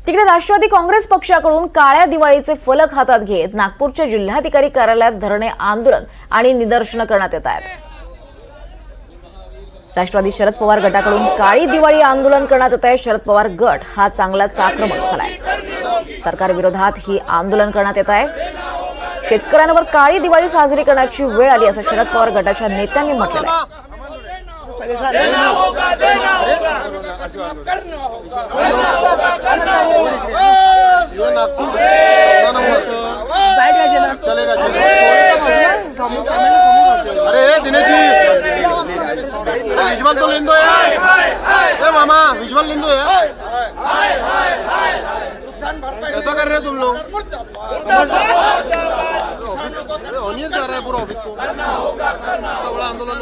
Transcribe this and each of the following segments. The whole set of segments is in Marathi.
तिकडे राष्ट्रवादी काँग्रेस पक्षाकडून काळ्या दिवाळीचे फलक हातात घेत नागपूरच्या जिल्हाधिकारी कार्यालयात धरणे आंदोलन आणि निदर्शनं करण्यात येत आहेत। राष्ट्रवादी शरद पवार गटाकडून काळी दिवाळी आंदोलन करण्यात येत आहे। शरद पवार गट हा चांगलाच आक्रमक झालाय। सरकार विरोधात ही आंदोलन करण्यात येत आहे। शेतकऱ्यांवर काळी दिवाळी साजरी करण्याची वेळ आली असं शरद पवार गटाच्या नेत्यांनी म्हटलं आहे। अरे दिनेश जी विजुअल तो लेन दो यार। मामा विजुअल लेन दो यार। कैसा कर रहे हो तुम लोग? ऑनियन जा रहा है पूरा ऑफिस को। बड़ा आंदोलन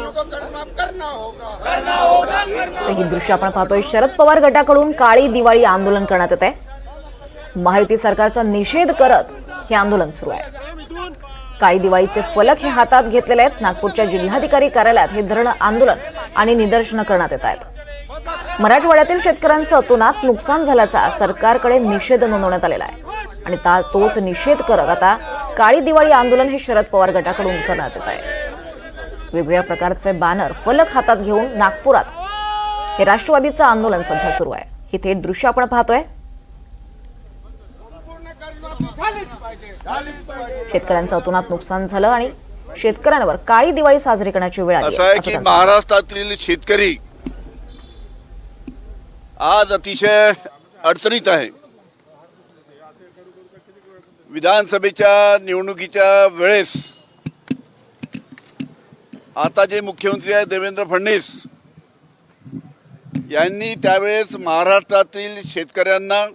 ही दृश्य आपण पाहतोय। शरद पवार गटाकडून काळी दिवाळी आंदोलन करण्यात येत आहे। महायुती सरकारचा निषेध करत हे आंदोलन सुरू आहे। काळी दिवाळीचे फलक हे हातात घेतलेले आहेत। नागपूरच्या जिल्हाधिकारी कार्यालयात हे धरण आंदोलन आणि निदर्शनं करण्यात येत आहेत। मराठवाड्यातील शेतकऱ्यांचं अतोनात नुकसान झाल्याचा सरकारकडे निषेध नोंदवण्यात आलेला आहे आणि तोच निषेध करत आता काळी दिवाळी आंदोलन हे शरद पवार गटाकडून करण्यात येत आहे। वेगवेगळ्या प्रकारचे बॅनर फलक हातात घेऊन नागपुरात हे राष्ट्रवादीचं आंदोलन सध्या सुरू आहे। ही थेट दृश्य आपण पाहतोय। शेतकऱ्यांचं अतोनात नुकसान झालं आणि शेतकऱ्यांवर काळी दिवाळी साजरी करण्याची वेळ आली आहे की महाराष्ट्रातील शेतकरी आज अतिशय अडचणीत आहे। विधानसभेच्या निवडणुकीच्या वेळेस आता जे मुख्यमंत्री आहेत देवेंद्र फडणवीस यांनी त्यावेळेस महाराष्ट्रातील शेतकऱ्यांना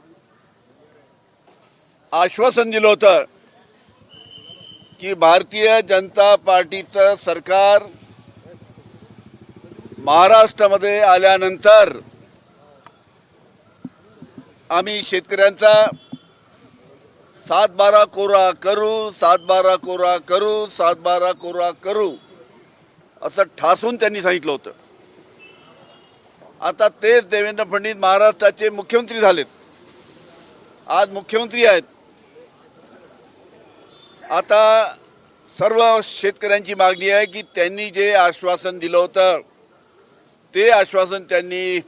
आश्वासन दिलं होतं की भारतीय जनता पार्टीचं सरकार महाराष्ट्रामध्ये आल्यानंतर आम्ही शेतकऱ्यांचा 7-12 कोरा करू, 7-12 कोरा करू, 7-12 कोरा करू असं ठासून त्यांनी सांगितलं होतं। आता तेच देवेंद्र फडणवीस महाराष्ट्राचे मुख्यमंत्री झालेत, आज मुख्यमंत्री आहेत। आता सर्व शेतकऱ्यांची मागणी आहे की त्यांनी जे आश्वासन दिलं होतं ते आश्वासन त्यांनी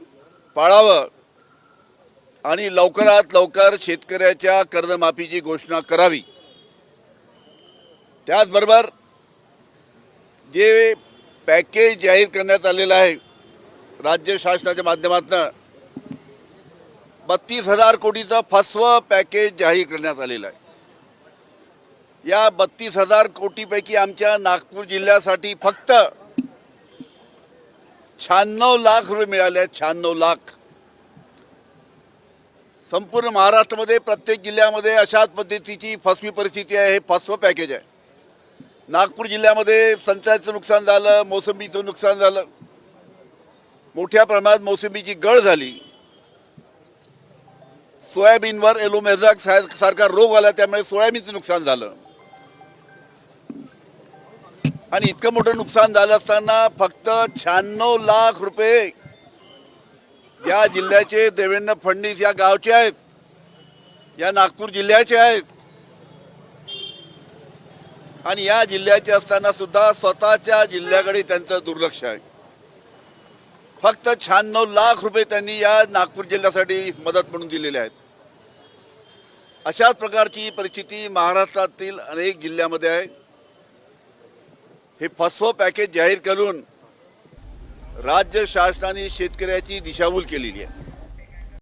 पाळावं आणि लवकरात लवकर शेतकऱ्याच्या कर्जमाफीची घोषणा करावी। त्याचबरोबर जे पॅकेज जाहीर करण्यात आलेलं आहे राज्य शासनाच्या माध्यमातून 32,000 कोटीचं फसवं पॅकेज जाहीर करण्यात आलेलं आहे। या 32,000 कोटीपैकी आमच्या नागपूर जिल्ह्यासाठी फक्त 96 लाख रुपये मिळाले। 96 लाख। संपूर्ण महाराष्ट्रामध्ये प्रत्येक जिल्ह्यामध्ये अशाच पद्धतीची फसवी परिस्थिती आहे। हे फसवं पॅकेज आहे। नागपूर जिल्ह्यामध्ये संत्र्याचं नुकसान झालं, मोसंबीचं नुकसान झालं, मोठ्या प्रमाणात मोसंबीची गळ झाली, सोयाबीनवर एलोमेझॅक सारखा रोग आला त्यामुळे सोयाबीनचं नुकसान झालं आणि इतकं मोठं नुकसान झालं असताना फक्त 96 लाख रुपये या जिल्ह्याचे देवेंद्र फडणवीस या गावचे आहेत, या नागपूर जिल्ह्याचे आहेत आणि या जिल्ह्याचे असताना सुद्धा स्वतःच्या जिल्ह्याकडे त्यांचं दुर्लक्ष आहे। फक्त 96 लाख रुपये त्यांनी या नागपूर जिल्ह्यासाठी मदत म्हणून दिलेले आहेत। अशाच प्रकारची परिस्थिती महाराष्ट्रातील अनेक जिल्ह्यामध्ये आहे। हे फसवं पॅकेज जाहीर करून राज्य शासनाने शेतकऱ्याची दिशाभूल केलेली आहे।